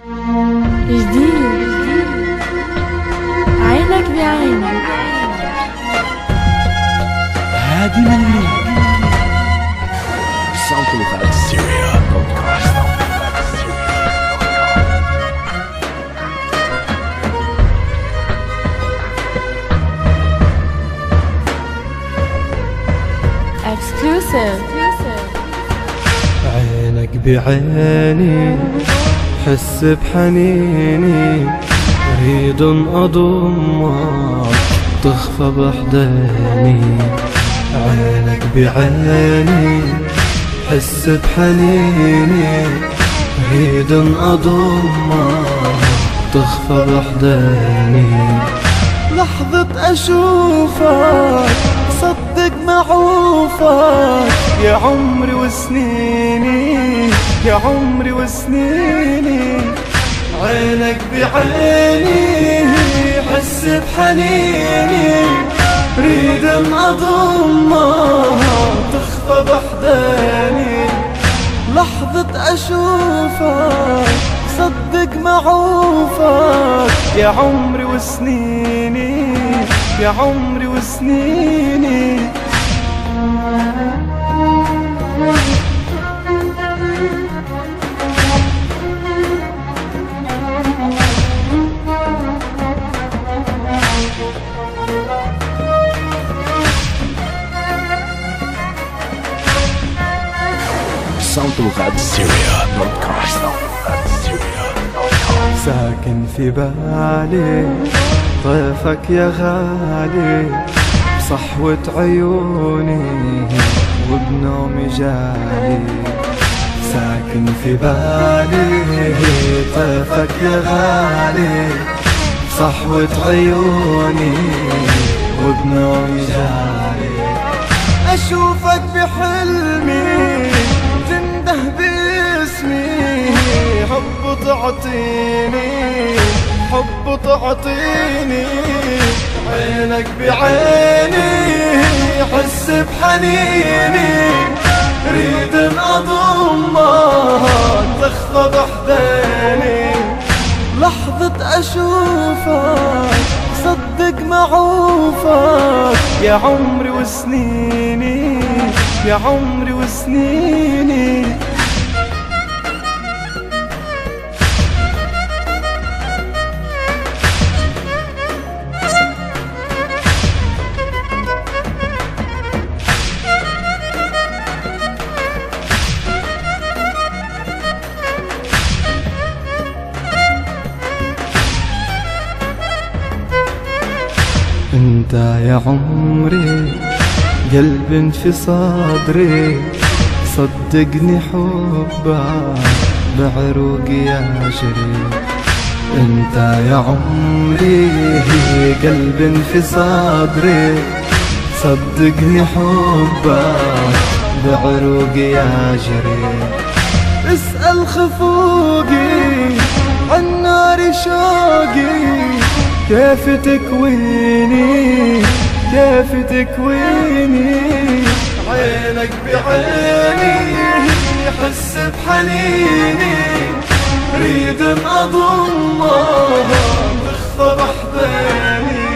جديد عينك بعينك هادي ملوك صوت سيريا بودكاست. exclusive. عينك بعيني حس بحنيني، أريد أضمك تخفى بحضاني. عينك بعيني حس بحنيني، أريد أضمك تخفى بحضاني. لحظة أشوفك صدق معوفك، يا عمري وسنيني يا عمري وسنيني. عينك بعيني حس بحنيني، ريد أضمك تخفى بحضاني. لحظة أشوفك صدق معوفك، يا عمري وسنيني يا عمري وسنيني. صوت سيريا بودكاست. ساكن في بالي ضيفك يا غالي، بصحوة عيوني وبنومي جالي. ساكن في بالي ضيفك يا غالي، بصحوة عيوني وبنومي جالي. أشوفك بحلمي تنده باسمي، حب تعطيني حب تعطيني. عينك بعيني حس بحنيني، ريد أضمك تخفى بحضاني. لحظة أشوفك صدق معوفك، يا عمري وسنيني يا عمري وسنيني. انت يا عمري قلب في صدري، صدقني حبك بعروقي يجري. انت يا عمري قلب في صدري، صدقني حبك بعروقي يجري. اسأل خفوقي عن نار شوقي، كيف تكويني كيف تكويني. عينك بعيني حس بحنيني، ريد أضمك تخفى بحضاني.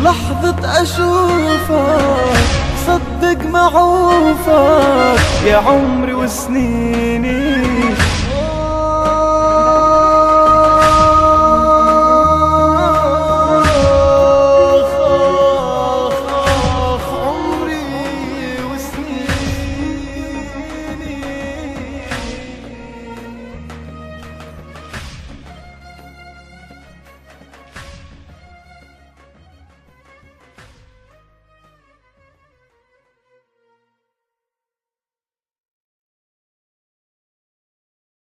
لحظة أشوفك صدق معوفك، يا عمري وسنيني